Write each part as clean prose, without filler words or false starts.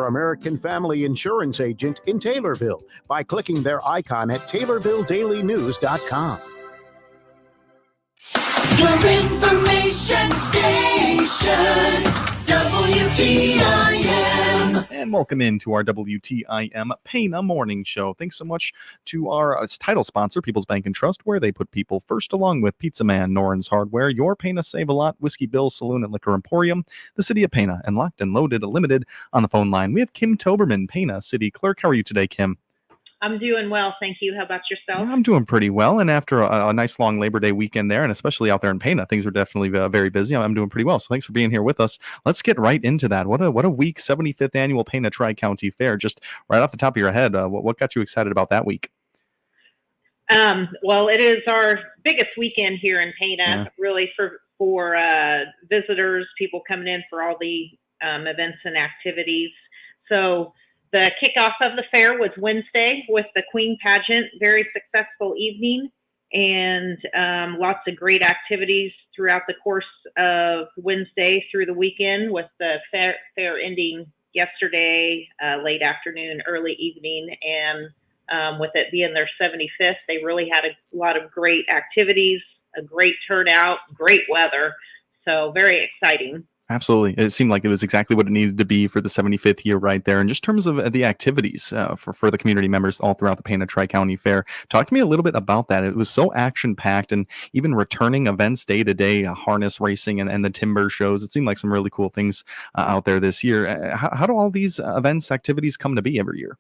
American Family Insurance agent in Taylorville by clicking their icon at TaylorvilleDailyNews.com. Your information station, WTIM. And welcome into our WTIM Pana Morning Show. Thanks so much to our title sponsor, People's Bank and Trust, where they put people first, along with Pizza Man, Noren's Hardware, Your Pana Save a Lot, Whiskey Bill Saloon and Liquor Emporium, the City of Pana, and Locked and Loaded Limited. On the phone line, we have Kim Toberman, Pana City Clerk. How are you today, Kim? I'm doing well, thank you. How about yourself? Yeah, I'm doing pretty well, and after a nice long Labor Day weekend there, and especially out there in Pana, things are definitely very busy. I'm doing pretty well, so thanks for being here with us. Let's get right into that. What a week, 75th Annual Pana Tri-County Fair. Just right off the top of your head, what got you excited about that week? Well, it is our biggest weekend here in Pana, really for visitors, people coming in for all the events and activities. So the kickoff of the fair was Wednesday with the Queen Pageant, very successful evening, and lots of great activities throughout the course of Wednesday through the weekend, with the fair ending yesterday, late afternoon, early evening, and with it being their 75th, they really had a lot of great activities, a great turnout, great weather, so very exciting. Absolutely. It seemed like it was exactly what it needed to be for the 75th year right there. And just in terms of the activities for the community members all throughout the Pana Tri-County Fair, talk to me a little bit about that. It was so action-packed, and even returning events day to day, harness racing and the timber shows. It seemed like some really cool things out there this year. How do all these events, activities come to be every year?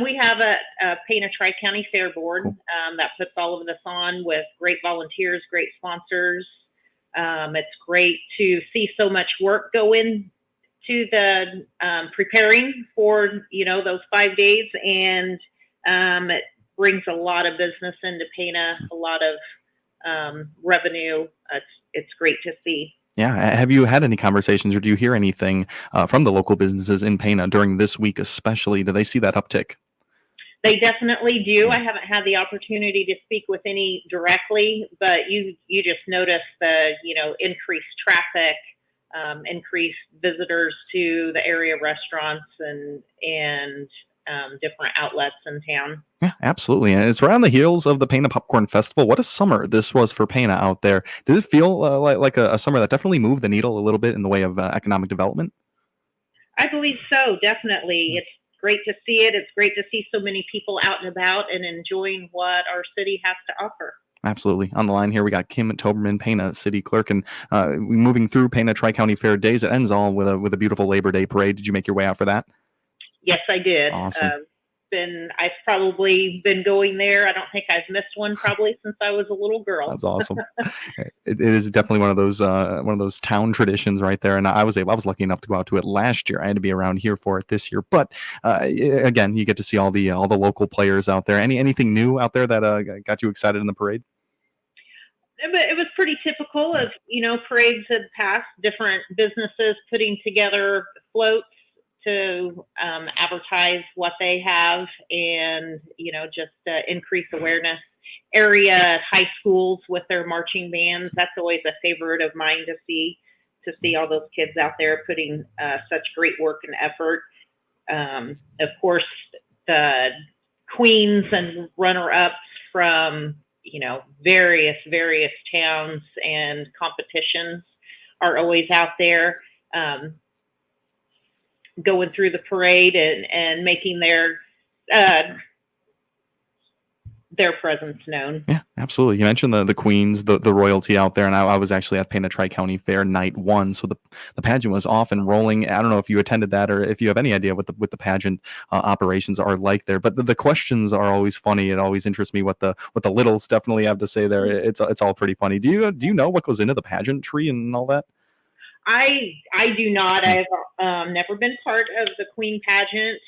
We have a Pana Tri-County Fair Board that puts all of this on with great volunteers, great sponsors. It's great to see so much work go into the preparing for, those 5 days, and it brings a lot of business into Pana, a lot of revenue. It's great to see. Yeah. Have you had any conversations, or do you hear anything from the local businesses in Pana during this week especially? Do they see that uptick? They definitely do. I haven't had the opportunity to speak with any directly, but you just notice the, increased traffic, increased visitors to the area restaurants and different outlets in town. Yeah, absolutely. And it's right on the heels of the Pana Popcorn Festival. What a summer this was for Pana out there. Did it feel like a summer that definitely moved the needle a little bit in the way of economic development? I believe so, definitely. It's great to see it. It's great to see so many people out and about and enjoying what our city has to offer. Absolutely. On the line here, we got Kim Toberman, Pana City Clerk, and moving through Pana Tri-County Fair days. It ends all with a beautiful Labor Day parade. Did you make your way out for that? Yes, I did. Awesome. I've probably been going there. I don't think I've missed one probably since I was a little girl. That's awesome. It is definitely one of those town traditions right there. And I was lucky enough to go out to it last year. I had to be around here for it this year. But again, you get to see all the local players out there. Anything new out there that got you excited in the parade? It was pretty typical of, parades had passed, different businesses putting together floats to advertise what they have and, just increase awareness. Area high schools with their marching bands, that's always a favorite of mine to see all those kids out there putting such great work and effort. Of course, the queens and runner-ups from, various towns and competitions are always out there. Going through the parade and making their presence known. Yeah, absolutely. You mentioned the queens, the royalty out there, and I was actually at Pana Tri-County Fair night 1, so the pageant was off and rolling. I don't know if you attended that or if you have any idea what the pageant operations are like there, but the questions are always funny. It always interests me what the littles definitely have to say there. It's all pretty funny. Do you know what goes into the pageantry and all that? I do not. I've never been part of the Queen pageant,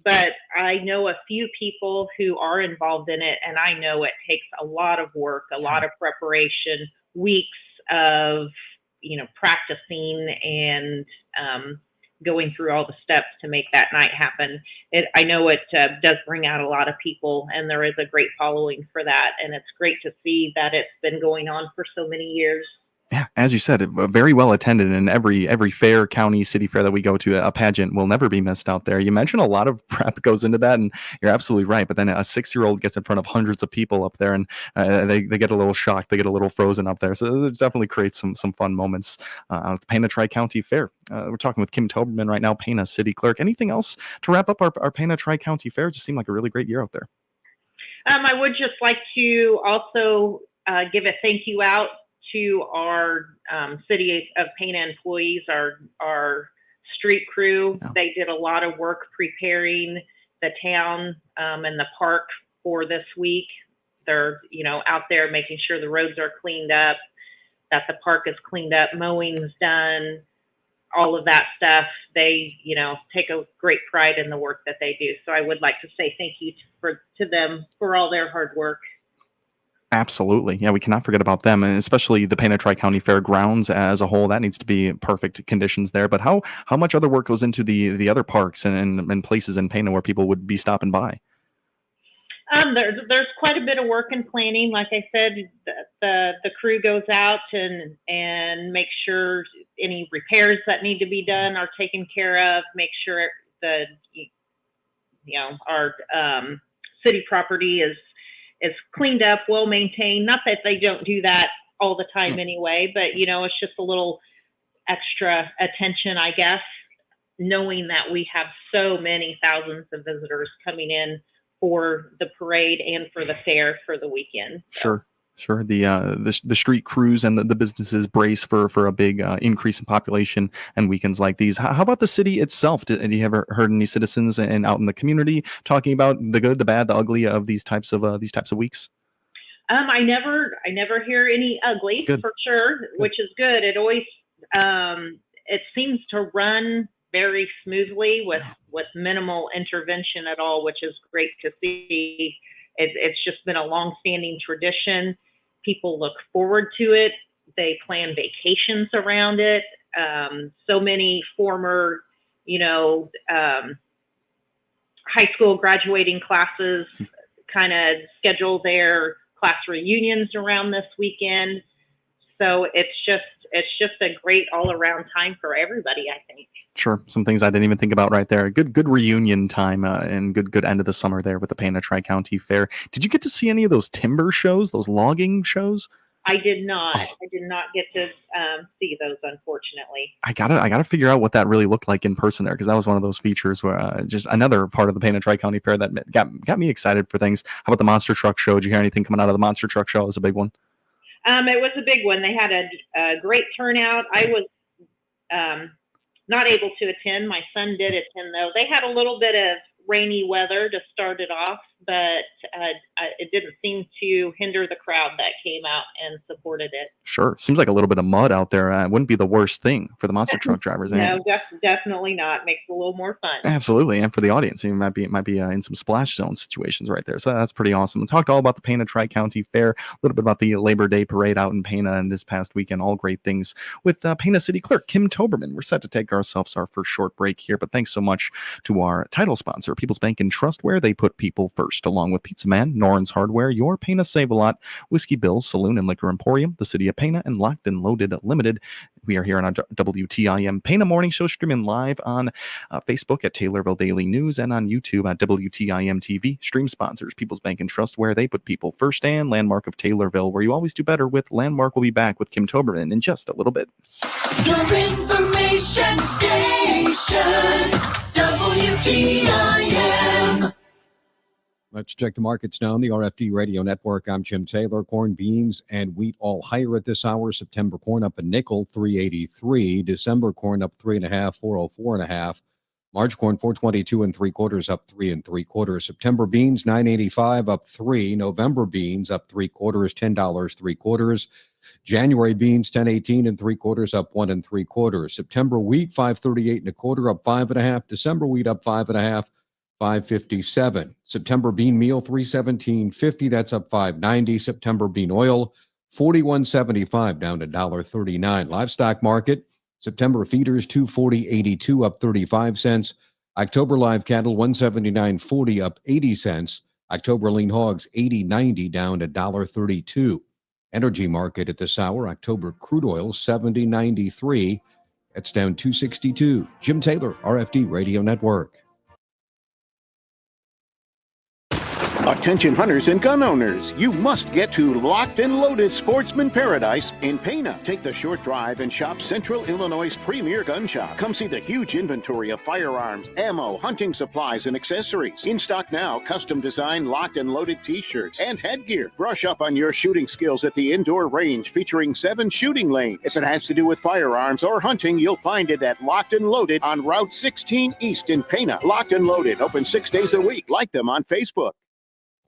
but I know a few people who are involved in it, and I know it takes a lot of work, a lot of preparation, weeks of practicing and going through all the steps to make that night happen. I know it does bring out a lot of people, and there is a great following for that, and it's great to see that it's been going on for so many years. Yeah, as you said, very well attended, and every fair, county, city fair that we go to, a pageant will never be missed out there. You mentioned a lot of prep goes into that, and you're absolutely right. But then a 6-year-old gets in front of hundreds of people up there, and they get a little shocked, they get a little frozen up there. So it definitely creates some fun moments at the Pana Tri County Fair. We're talking with Kim Toberman right now, Pana City Clerk. Anything else to wrap up our Pana Tri County Fair? It just seemed like a really great year out there. I would just like to also give a thank you out to our City of Pana employees, our street crew. Yeah. They did a lot of work preparing the town and the park for this week. They're out there making sure the roads are cleaned up, that the park is cleaned up, mowing's done, all of that stuff. They take a great pride in the work that they do. So I would like to say thank you to them for all their hard work. Absolutely. Yeah, we cannot forget about them, and especially the Pana Tri-County Fairgrounds as a whole. That needs to be perfect conditions there. But how much other work goes into the other parks and places in Pana where people would be stopping by? There's quite a bit of work and planning. Like I said, the crew goes out and makes sure any repairs that need to be done are taken care of. Make sure our city property is cleaned up, well maintained. Not that they don't do that all the time anyway, but it's just a little extra attention, I guess, knowing that we have so many thousands of visitors coming in for the parade and for the fair for the weekend. So. Sure. The street crews and the businesses brace for a big increase in population and weekends like these. How about the city itself? Have you ever heard any citizens and out in the community talking about the good, the bad, the ugly of these types of weeks? I never hear any ugly Good. for sure, which is good. It always it seems to run very smoothly with minimal intervention at all, which is great to see. It's just been a long-standing tradition. People look forward to it. They plan vacations around it. So many former, high school graduating classes kind of schedule their class reunions around this weekend. So it's just a great all-around time for everybody, I think. Sure. Some things I didn't even think about right there. Good reunion time and good end of the summer there with the Pana Tri-County Fair. Did you get to see any of those timber shows, those logging shows? I did not. I did not get to see those, unfortunately. I gotta figure out what that really looked like in person there, because that was one of those features where just another part of the Pana Tri-County Fair that got me excited for things. How about the monster truck show? Did you hear anything coming out of the monster truck show? It was a big one. It was a big one. They had a great turnout. I was not able to attend. My son did attend, though. They had a little bit of rainy weather to start it off, but it didn't seem to hinder the crowd that came out and supported it. Sure. Seems like a little bit of mud out there wouldn't be the worst thing for the monster truck drivers. No, definitely not. Makes it a little more fun. Absolutely. And for the audience, you might be in some splash zone situations right there. So that's pretty awesome. We talked all about the Pana Tri-County Fair, a little bit about the Labor Day parade out in Pana and this past weekend. All great things with Pana City Clerk Kim Toberman. We're set to take ourselves our first short break here, but thanks so much to our title sponsor, People's Bank and Trust, where they put people first, along with Pizza Man, Noren's Hardware, your Pana Save-A-Lot, Whiskey Bill's Saloon and Liquor Emporium, the City of Pana, and Locked and Loaded Limited. We are here on our WTIM Pana Morning Show, streaming live on Facebook at Taylorville Daily News and on YouTube at WTIM TV. Stream sponsors, People's Bank and Trust, where they put people first, and Landmark of Taylorville, where you always do better with Landmark. Will be back with Kim Toberman in just a little bit. Your information station, WTIM. Let's check the markets now on the RFD Radio Network. I'm Jim Taylor. Corn, beans, and wheat all higher at this hour. September corn up a nickel, 383. December corn up 3.5, 404.5. March corn 422 3/4, up 3 3/4. September beans 985, up 3. November beans up 3/4, $10 3/4. January beans 1018 3/4, up 1 3/4. September wheat 538 1/4, up 5.5. December wheat up 5.5. 557. September bean meal 317.50, that's up 590. September bean oil 41.75, down to $1.39. Livestock market, September feeders 240.82, up 35 cents. October live cattle 179.40, up 80 cents. October lean hogs 80.90, down to $1.32. Energy market at this hour, October crude oil 70.93. It's down 262. Jim Taylor, RFD Radio Network. Attention hunters and gun owners, you must get to Locked and Loaded Sportsman Paradise in Pana. Take the short drive and shop Central Illinois' premier gun shop. Come see the huge inventory of firearms, ammo, hunting supplies, and accessories. In stock now, custom designed Locked and Loaded t-shirts and headgear. Brush up on your shooting skills at the indoor range featuring 7 shooting lanes. If it has to do with firearms or hunting, you'll find it at Locked and Loaded on Route 16 East in Pana. Locked and Loaded, open 6 days a week. Like them on Facebook.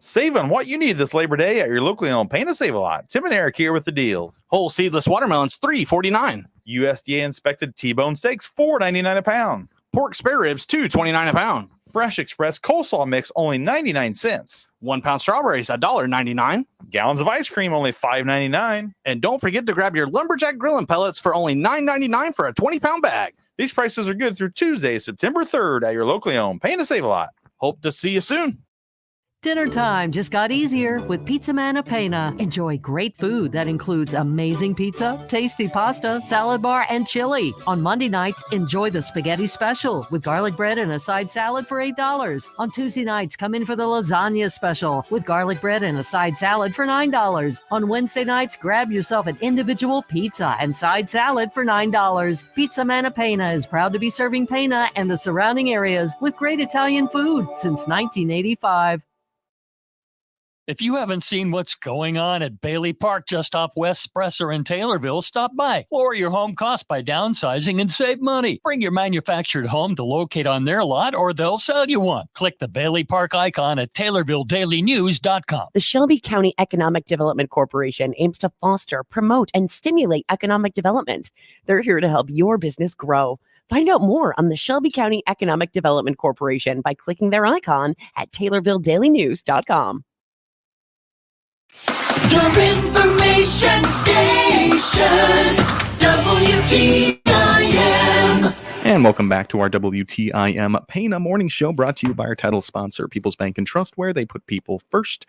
Save on what you need this Labor Day at your locally owned Pana Save a Lot. Tim and Eric here with the deals. Whole seedless watermelons, $3.49. USDA inspected T-bone steaks, $4.99 a pound. Pork spare ribs, $2.29 a pound. Fresh Express coleslaw mix, only 99 cents. 1 pound strawberries, $1.99. Gallons of ice cream, only $5.99. And don't forget to grab your Lumberjack grilling pellets for only $9.99 for a 20-pound bag. These prices are good through Tuesday, September 3rd at your locally owned Pana Save a Lot. Hope to see you soon. Dinner time just got easier with Pizza Man Pana. Enjoy great food that includes amazing pizza, tasty pasta, salad bar, and chili. On Monday nights, enjoy the spaghetti special with garlic bread and a side salad for $8. On Tuesday nights, come in for the lasagna special with garlic bread and a side salad for $9. On Wednesday nights, grab yourself an individual pizza and side salad for $9. Pizza Man Pana is proud to be serving Pana and the surrounding areas with great Italian food since 1985. If you haven't seen what's going on at Bailey Park just off West Spresser in Taylorville, stop by. Lower your home cost by downsizing and save money. Bring your manufactured home to locate on their lot or they'll sell you one. Click the Bailey Park icon at TaylorvilleDailyNews.com. The Shelby County Economic Development Corporation aims to foster, promote, and stimulate economic development. They're here to help your business grow. Find out more on the Shelby County Economic Development Corporation by clicking their icon at TaylorvilleDailyNews.com. Your information station, WTIM. And welcome back to our WTIM Pana Morning Show, brought to you by our title sponsor, People's Bank and Trust, where they put people first.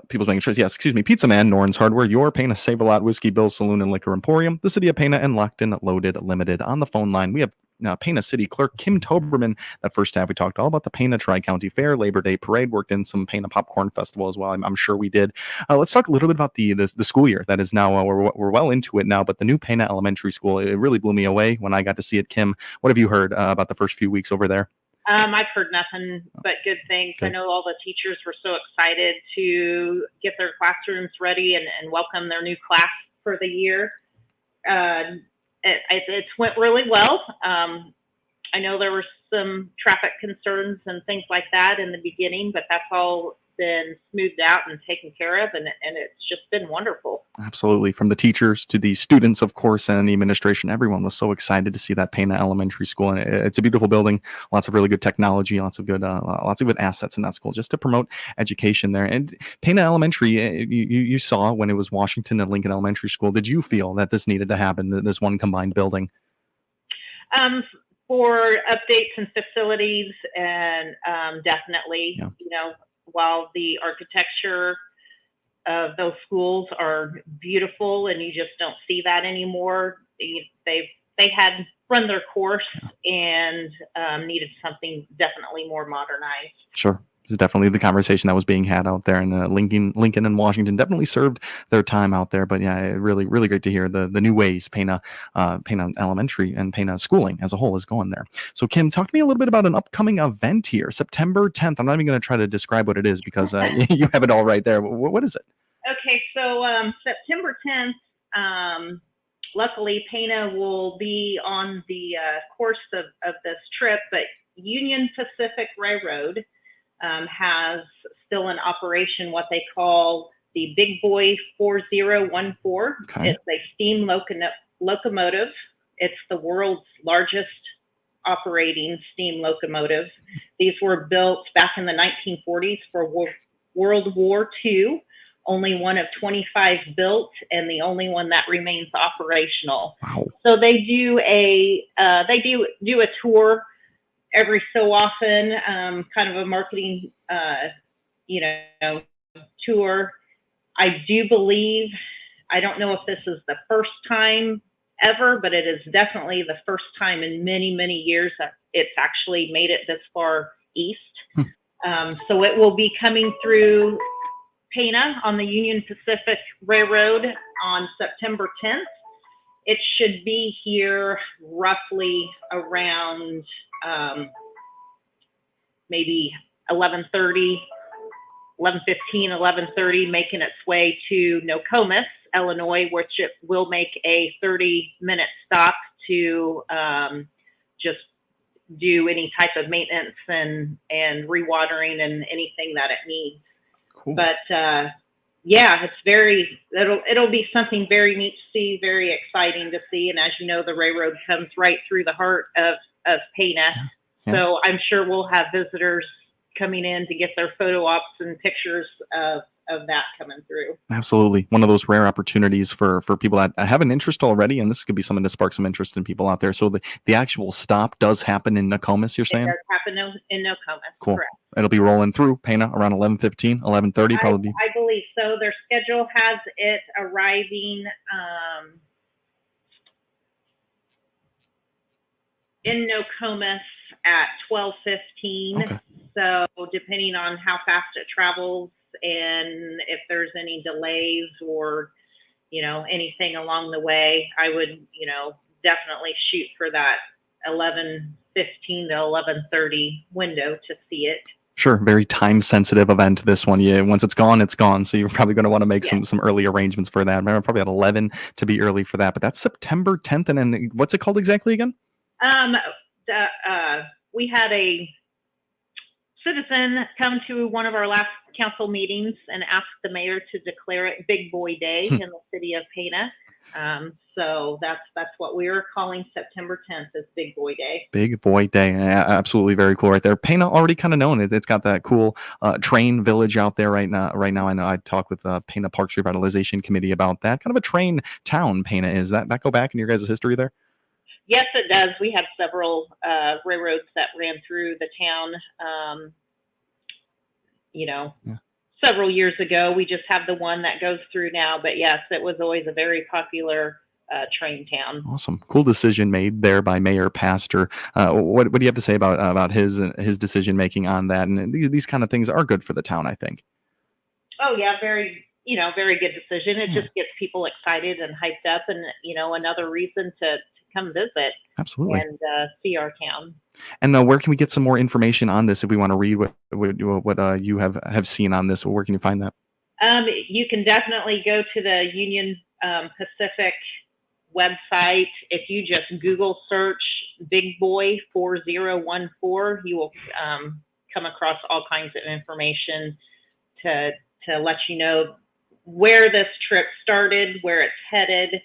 People's Bank and Trust, yes, excuse me, Pizza Man, Norton's Hardware, your Pana Save a Lot Whiskey Bill Saloon and Liquor Emporium, the City of Pana, and Locked and Loaded Limited. On the phone line, we have Pana City Clerk Kim Toberman. That first half, we talked all about the Pana Tri-County Fair, Labor Day Parade, worked in some Pana Popcorn Festival as well. I'm sure we did. Let's talk a little bit about the school year that is now, we're well into it now, but the new Pana Elementary School, it really blew me away when I got to see it. Kim, what have you heard about the first few weeks over there? I've heard nothing but good things. Good. I know all the teachers were so excited to get their classrooms ready and welcome their new class for the year. It's went really well. I know there were some traffic concerns and things like that in the beginning, but that's all been smoothed out and taken care of, and it's just been wonderful. Absolutely. From the teachers to the students, of course, and the administration, everyone was so excited to see that Pana Elementary School. And it's a beautiful building, lots of really good technology, lots of good assets in that school just to promote education there. And Pana Elementary, you saw when it was Washington and Lincoln Elementary School. Did you feel that this needed to happen, this one combined building? For updates and facilities, and definitely, Yeah. While the architecture of those schools are beautiful and you just don't see that anymore, they had run their course and needed something definitely more modernized. Sure. This is definitely the conversation that was being had out there, and Lincoln and Washington definitely served their time out there. But yeah, really, really great to hear the new ways Pana Elementary and Pana schooling as a whole is going there. So Kim, talk to me a little bit about an upcoming event here, September 10th. I'm not even going to try to describe what it is because you have it all right there. What is it? Okay, so September 10th, luckily Pana will be on the course of this trip, but Union Pacific Railroad has still in operation what they call the Big Boy 4014. Okay. It's a steam locomotive. It's the world's largest operating steam locomotive. These were built back in the 1940s for World War II. Only one of 25 built, and the only one that remains operational. Wow. So they do a tour every so often, kind of a marketing, tour. I do believe, I don't know if this is the first time ever, but it is definitely the first time in many, many years that it's actually made it this far east. So it will be coming through Pana on the Union Pacific Railroad on September 10th. It should be here roughly around maybe 11:30, 11:15, 11:30, making its way to Nokomis, Illinois, which it will make a 30-minute stop to just do any type of maintenance and rewatering and anything that it needs. Cool. But yeah, it'll be something very neat to see, very exciting to see. And as you know, the railroad comes right through the heart of Pana. Yeah. So I'm sure we'll have visitors coming in to get their photo ops and pictures of that coming through. Absolutely. One of those rare opportunities for people that have an interest already, and this could be something to spark some interest in people out there. So the actual stop does happen in Nokomis, you're saying? It does happen in Nokomis. Cool. Correct. It'll be rolling through Pana around 11:15, 11:30 probably. I believe so. Their schedule has it arriving in Nokomis at 12:15. Okay. So depending on how fast it travels and if there's any delays or, anything along the way, I would, definitely shoot for that 11:15 to 11:30 window to see it. Sure. Very time sensitive event, this one. Yeah. Once it's gone, it's gone. So you're probably going to want to make some early arrangements for that. Remember, probably at 11 to be early for that. But that's September 10th. And then what's it called exactly again? We had a citizen come to one of our last council meetings and ask the mayor to declare it Big Boy Day in the city of Pana. So that's what we are calling September 10th is Big Boy Day. Big Boy Day. Absolutely very cool right there. Pana already kind of known. It's got that cool train village out there right now. I know I talked with the Pana Parks Revitalization Committee about that. Kind of a train town Pana is. That go back in your guys' history there? Yes, it does. We have several railroads that ran through the town, several years ago. We just have the one that goes through now. But yes, it was always a very popular train town. Awesome. Cool decision made there by Mayor Pastor. What do you have to say about his decision making on that? And these kind of things are good for the town, I think. Oh, yeah. Very good decision. It just gets people excited and hyped up and, another reason to come visit. Absolutely. And see our town. And where can we get some more information on this if we want to read what you have seen on this? Where can you find that? You can definitely go to the Union Pacific website. If you just Google search Big Boy 4014, you will come across all kinds of information to let you know where this trip started, where it's headed,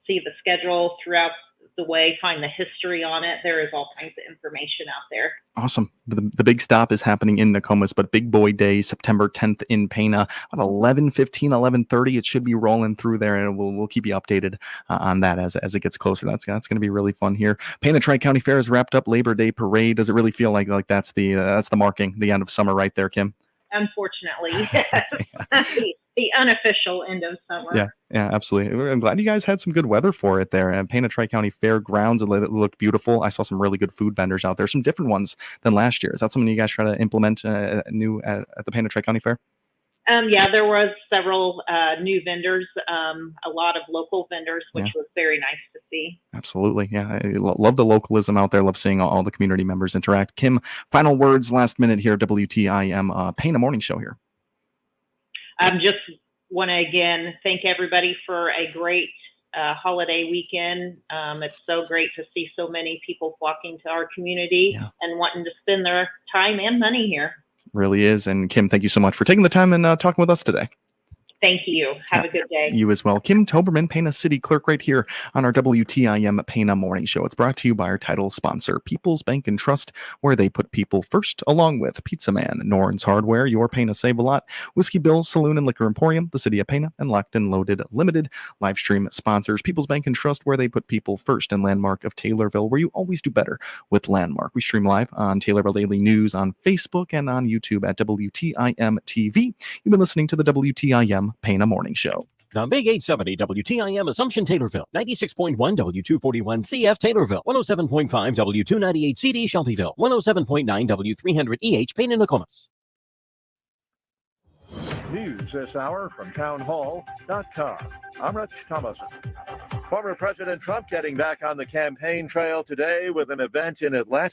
see the schedule throughout the way, find the history on it. There is all kinds of information out there. Awesome. The big stop is happening in Nokomis, but Big Boy Day, September 10th in Pana at 11:15, 11:30. It should be rolling through there, and we'll keep you updated on that as it gets closer. That's going to be really fun here. Pana Tri-County Fair is wrapped up. Labor Day Parade. Does it really feel like that's the marking, the end of summer right there, Kim? Unfortunately, yes. The unofficial end of summer. Yeah, absolutely. I'm glad you guys had some good weather for it there. And Pana Tri-County Fairgrounds, it looked beautiful. I saw some really good food vendors out there, some different ones than last year. Is that something you guys try to implement new at the Pana Tri-County Fair? Yeah, there was several new vendors, a lot of local vendors, which was very nice to see. Absolutely. Yeah, I love the localism out there. Love seeing all the community members interact. Kim, final words last minute here, WTIM Pana Morning Show here. Just want to again thank everybody for a great holiday weekend. It's so great to see so many people flocking to our community and wanting to spend their time and money here. Really is. And Kim, thank you so much for taking the time and talking with us today. Thank you. Have a good day. You as well. Kim Toberman, Pana City Clerk, right here on our WTIM Pana Morning Show. It's brought to you by our title sponsor, People's Bank and Trust, where they put people first, along with Pizza Man, Norton's Hardware, Your Pana Save a Lot, Whiskey Bill Saloon and Liquor Emporium, the City of Pana, and Locked and Loaded Limited. Live stream sponsors, People's Bank and Trust, where they put people first, and Landmark of Taylorville, where you always do better with Landmark. We stream live on Taylorville Daily News on Facebook and on YouTube at WTIM TV. You've been listening to the WTIM Pana Morning Show. The Big 870 WTIM Assumption Taylorville, 96.1 W241 CF Taylorville, 107.5 W298 CD Shelbyville, 107.9 W300 EH Payne and Nokomis. News this hour from townhall.com. I'm Rich Thomason. Former President Trump getting back on the campaign trail today with an event in Atlanta.